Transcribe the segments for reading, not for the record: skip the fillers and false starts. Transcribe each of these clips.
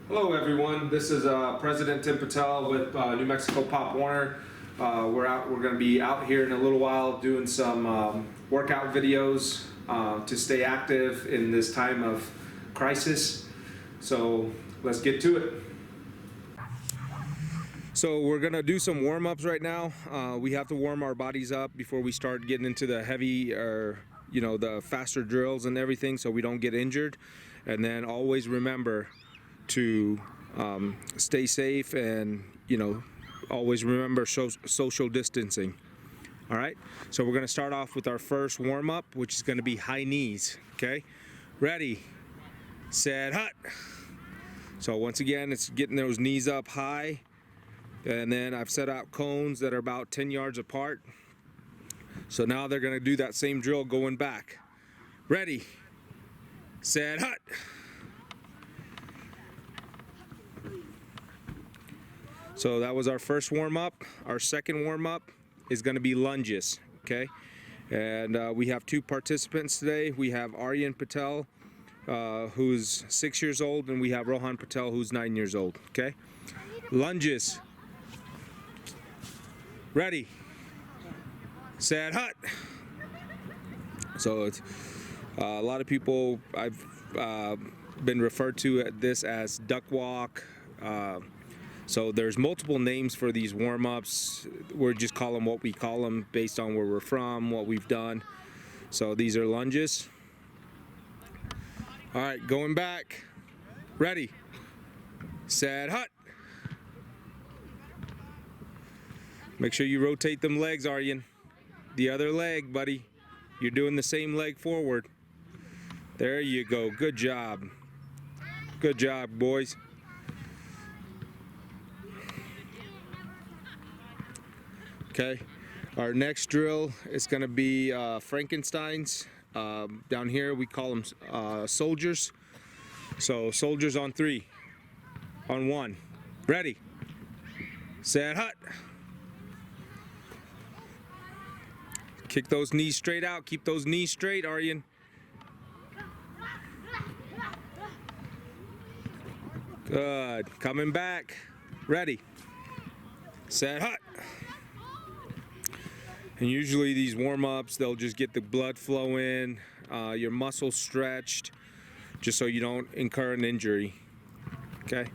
Hello everyone, this is President Tim Patel with New Mexico Pop Warner. We're going to be out here in a little while doing some workout videos to stay active in this time of crisis. So let's get to it. So we're going to do some warm-ups right now. We have to warm our bodies up before we start getting into the heavy or the faster drills and everything, so we don't get injured. And then always remember to stay safe and always remember social distancing. All right, so we're going to start off with our first warm-up, which is going to be high knees. Okay, ready, set, hut. So once again, it's getting those knees up high, and then I've set out cones that are about 10 yards apart. So now they're going to do that same drill going back. Ready, set, hut. So that was our first warm-up. Our second warm-up is going to be lunges, okay? And we have two participants today. We have Aryan Patel, who's 6 years old, and we have Rohan Patel, who's 9 years old, okay? Lunges. Ready, set, hut. So it's a lot of people, I've been referred to this as duck walk. So there's multiple names for these warm-ups. We just call them what we call them based on where we're from, what we've done. So these are lunges. All right, going back. Ready, set, hut. Make sure you rotate them legs, Aryan. The other leg, buddy. You're doing the same leg forward. There you go. Good job. Good job, boys. Okay, our next drill is going to be Frankenstein's. Down here we call them soldiers. So soldiers on 3, on 1. Ready, set, hut. Kick those knees straight out. Keep those knees straight, Aryan. Good. Coming back. Ready, set, hut. And usually these warm-ups, they'll just get the blood flowing, your muscles stretched, just so you don't incur an injury. Okay.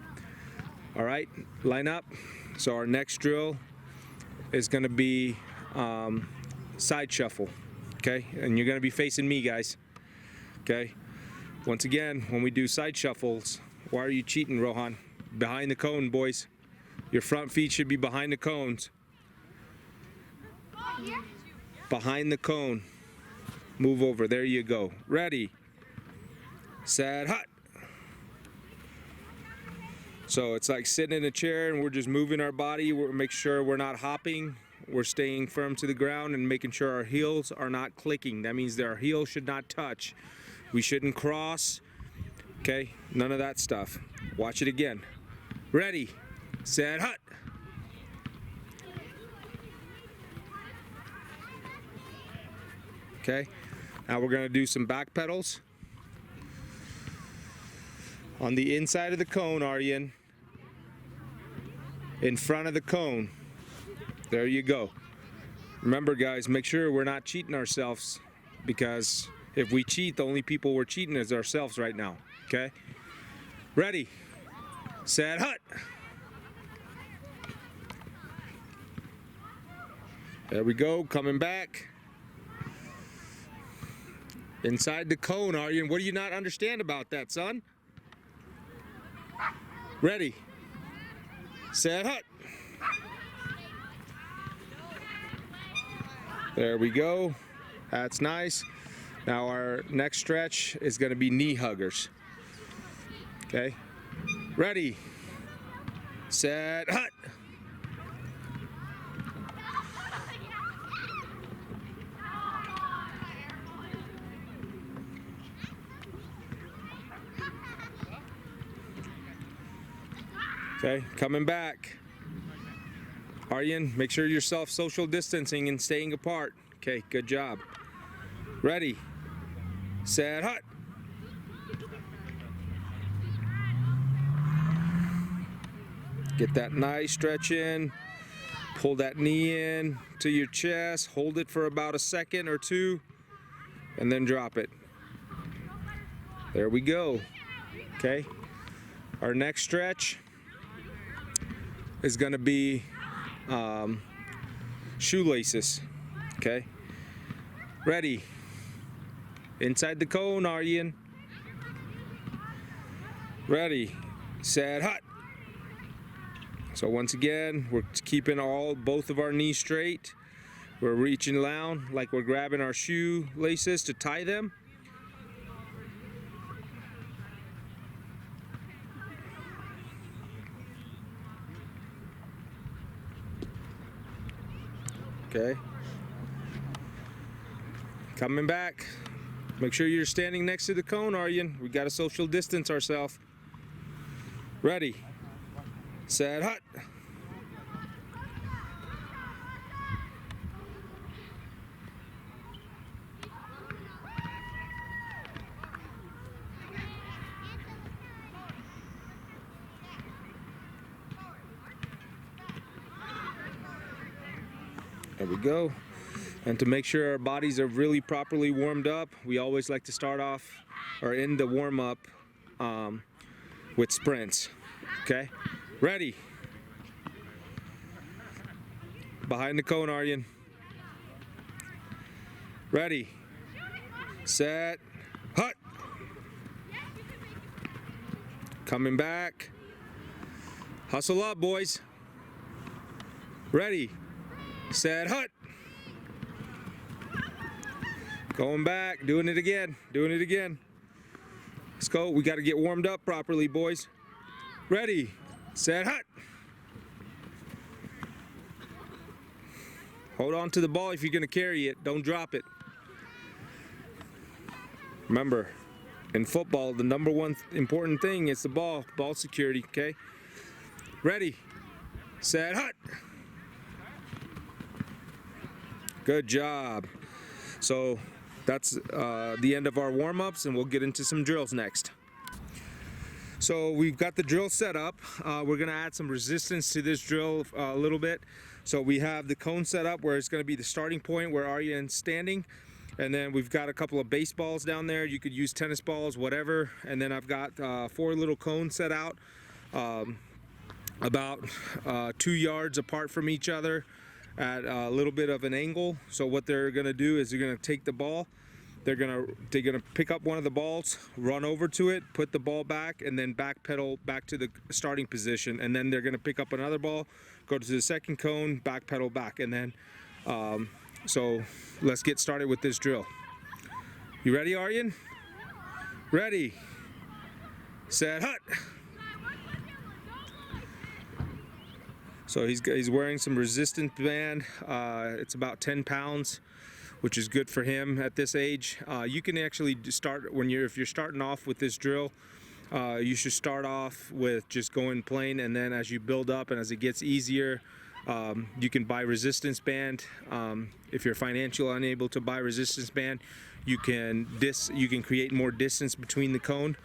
All right. Line up. So our next drill is going to be side shuffle. Okay. And you're going to be facing me, guys. Okay. Once again, when we do side shuffles, why are you cheating, Rohan? Behind the cone, boys. Your front feet should be behind the cones. Behind the cone. Move over. There you go. Ready, set, hut. So it's like sitting in a chair and we're just moving our body. We're make sure we're not hopping. We're staying firm to the ground and making sure our heels are not clicking. That means that our heels should not touch. We shouldn't cross. Okay, none of that stuff. Watch it again. Ready, set, hut. Okay, now we're going to do some back pedals. On the inside of the cone, Aryan. In front of the cone. There you go. Remember, guys, make sure we're not cheating ourselves, because if we cheat, the only people we're cheating is ourselves right now. Okay? Ready, set, hut. There we go, coming back. Inside the cone, Aryan. What do you not understand about that, son? Ready, set, hut. There we go. That's nice. Now our next stretch is going to be knee huggers. Okay. Ready, set, hut. Okay, coming back. Aryan, make sure you're social distancing and staying apart. Okay, good job. Ready, set, hut. Get that nice stretch in. Pull that knee in to your chest. Hold it for about a second or two, and then drop it. There we go. Okay. Our next stretch is going to be shoelaces. Okay. Ready. Inside the cone, Aryan. Ready, set, hut. So once again, we're keeping both of our knees straight. We're reaching down like we're grabbing our shoe laces to tie them. Okay. Coming back. Make sure you're standing next to the cone, Aryan. We got to social distance ourselves. Ready, set, hut. There we go. And to make sure our bodies are really properly warmed up, we always like to start off or end the warm-up with sprints. Okay, ready. Behind the cone, Aryan. Ready, set, hut. Coming back. Hustle up, boys. Ready, set, hut. Going back, doing it again, doing it again. Let's go. We got to get warmed up properly, boys. Ready, set, hut. Hold on to the ball if you're going to carry it. Don't drop it. Remember, in football, the number one important thing is the ball security, okay? Ready, set, hut. Good job. So that's the end of our warm-ups, and we'll get into some drills next. So we've got the drill set up. We're gonna add some resistance to this drill a little bit. So we have the cone set up where it's gonna be the starting point where Aryan's standing. And then we've got a couple of baseballs down there. You could use tennis balls, whatever. And then I've got 4 little cones set out about 2 yards apart from each other at a little bit of an angle. So what they're gonna do is they're gonna take the ball, they're gonna pick up one of the balls, run over to it, put the ball back, and then backpedal back to the starting position. And then they're gonna pick up another ball, go to the second cone, backpedal back. And then, so let's get started with this drill. You ready, Aryan? Ready, set, hut. So he's wearing some resistance band. It's about 10 pounds, which is good for him at this age. You can actually start if you're starting off with this drill. You should start off with just going plain, and then as you build up and as it gets easier, you can buy resistance band. If you're financially unable to buy resistance band, you can create more distance between the cone.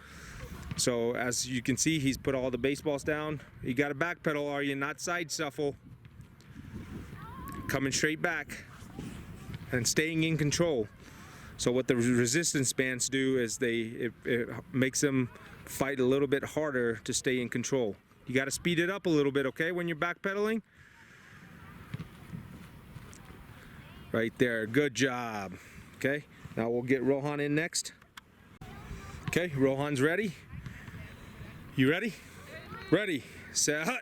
So as you can see, he's put all the baseballs down. You got to backpedal, are you? Not side shuffle. Coming straight back and staying in control. So what the resistance bands do is it makes them fight a little bit harder to stay in control. You got to speed it up a little bit, okay, when you're backpedaling. Right there, good job. Okay, now we'll get Rohan in next. Okay, Rohan's ready. You ready? Ready, set, hut.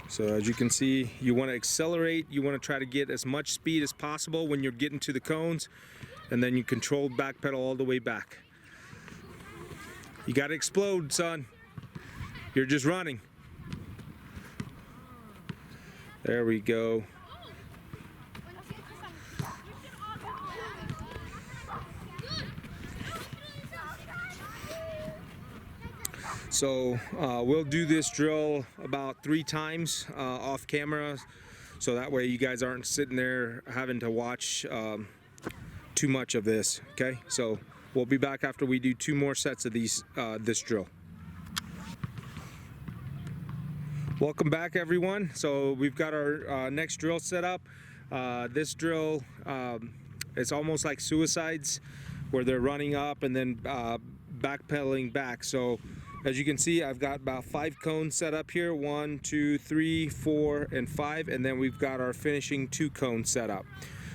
So as you can see, you want to accelerate, you want to try to get as much speed as possible when you're getting to the cones, and then you control backpedal all the way back. You got to explode, son. You're just running. There we go. So we'll do this drill about 3 times off camera, so that way you guys aren't sitting there having to watch too much of this. Okay, so we'll be back after we do 2 more sets of these this drill. Welcome back, everyone. So we've got our next drill set up. This drill, it's almost like suicides, where they're running up and then backpedaling back. So as you can see, I've got about 5 cones set up here. 1, 2, 3, 4, and 5, and then we've got our finishing 2 cones set up.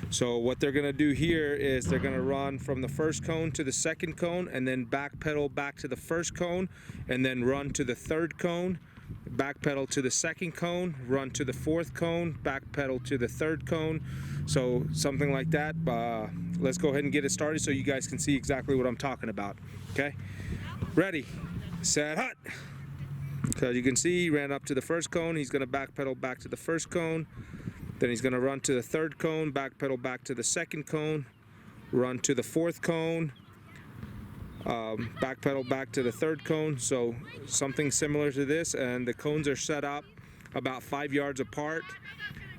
So what they're gonna do here is they're gonna run from the first cone to the second cone, and then backpedal back to the first cone, and then run to the third cone, backpedal to the second cone, run to the fourth cone, backpedal to the third cone. So something like that. Let's go ahead and get it started so you guys can see exactly what I'm talking about. Okay, ready, set, hut. So you can see he ran up to the first cone. He's going to backpedal back to the first cone. Then he's going to run to the third cone, backpedal back to the second cone, run to the fourth cone, backpedal back to the third cone. So something similar to this, and the cones are set up about 5 yards apart,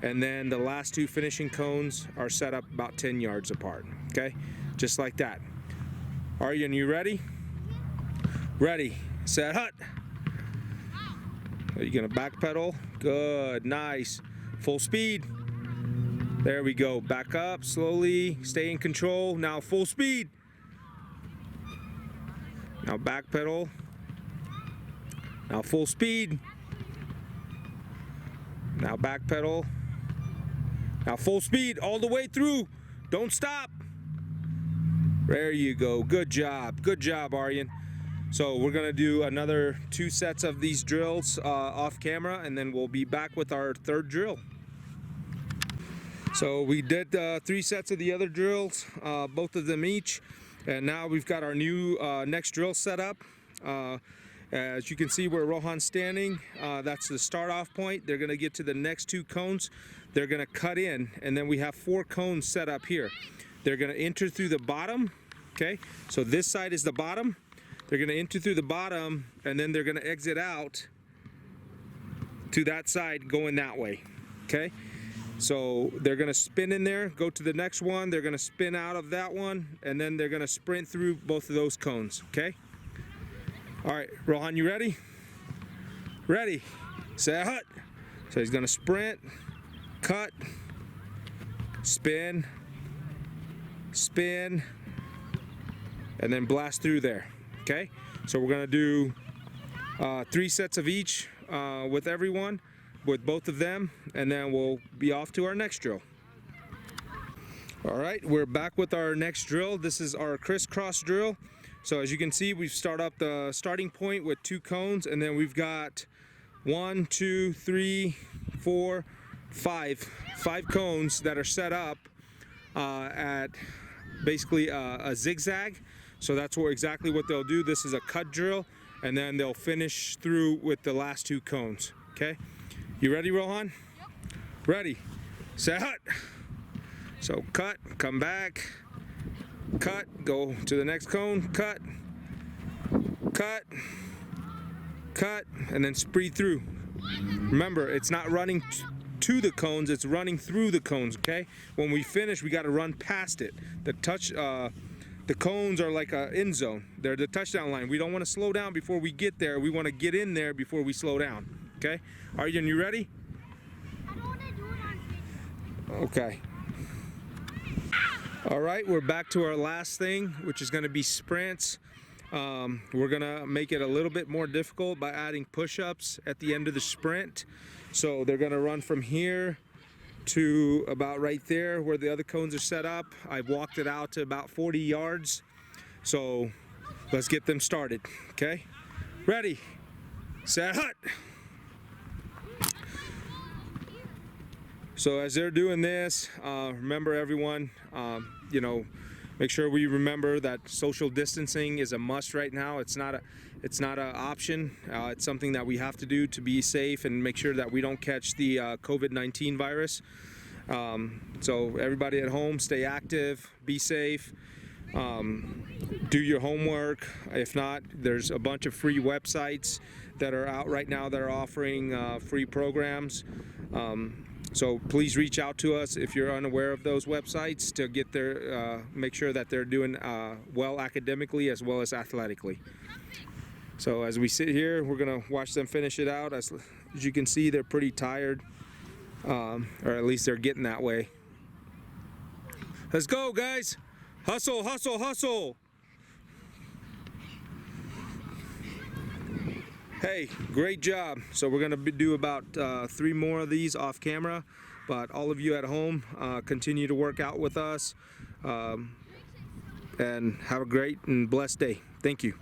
and then the last 2 finishing cones are set up about 10 yards apart. Okay, just like that. Aryan, you ready? Ready, set, hut. Are you gonna backpedal? Good, nice, full speed. There we go. Back up slowly, stay in control. Now full speed. Now backpedal. Now full speed. Now backpedal. Now full speed all the way through. Don't stop. There you go. Good job. Good job, Aryan. So we're gonna do another 2 sets of these drills off camera, and then we'll be back with our 3rd drill. So we did 3 sets of the other drills, both of them each, and now we've got our new next drill set up. As you can see where Rohan's standing, that's the start off point. They're gonna get to the next 2 cones. They're gonna cut in, and then we have 4 cones set up here. They're gonna enter through the bottom. Okay, so this side is the bottom. They're gonna enter through the bottom, and then they're gonna exit out to that side going that way. Okay, so they're gonna spin in there, go to the next one, they're gonna spin out of that one, and then they're gonna sprint through both of those cones. Okay, all right, Rohan, you ready? Ready, set, hut. So he's gonna sprint, cut, spin, spin, and then blast through there. Okay, so we're gonna do 3 sets of each with everyone, with both of them, and then we'll be off to our next drill. All right, we're back with our next drill. This is our crisscross drill. So as you can see, we've start up the starting point with 2 cones, and then we've got 1, 2, 3, 4, 5 cones that are set up at basically a zigzag. So that's exactly what they'll do. This is a cut drill, and then they'll finish through with the last 2 cones. Okay, you ready, Rohan? Yep. Ready, set, hut. So cut, come back, cut, go to the next cone, cut, cut, cut, and then speed through. Remember, it's not running to the cones, it's running through the cones. Okay, when we finish, we got to run past it. The cones are like an end zone. They're the touchdown line. We don't want to slow down before we get there. We want to get in there before we slow down. Okay? Aryan, you ready? I don't want to do it on video. Okay. All right, we're back to our last thing, which is going to be sprints. We're going to make it a little bit more difficult by adding push-ups at the end of the sprint. So they're going to run from here to about right there where the other cones are set up. I've walked it out to about 40 yards. So let's get them started. Okay, ready, set, hut. So as they're doing this, remember everyone, you know, make sure we remember that social distancing is a must right now. It's not an option. It's something that we have to do to be safe and make sure that we don't catch the COVID-19 virus. So everybody at home, stay active, be safe, do your homework. If not, there's a bunch of free websites that are out right now that are offering free programs. So please reach out to us if you're unaware of those websites to get their make sure that they're doing well academically as well as athletically. So as we sit here, we're gonna watch them finish it out. As you can see, they're pretty tired, or at least they're getting that way. Let's go, guys! Hustle, hustle, hustle! Hey, great job. So we're gonna do about 3 more of these off camera, but all of you at home, continue to work out with us, and have a great and blessed day. Thank you.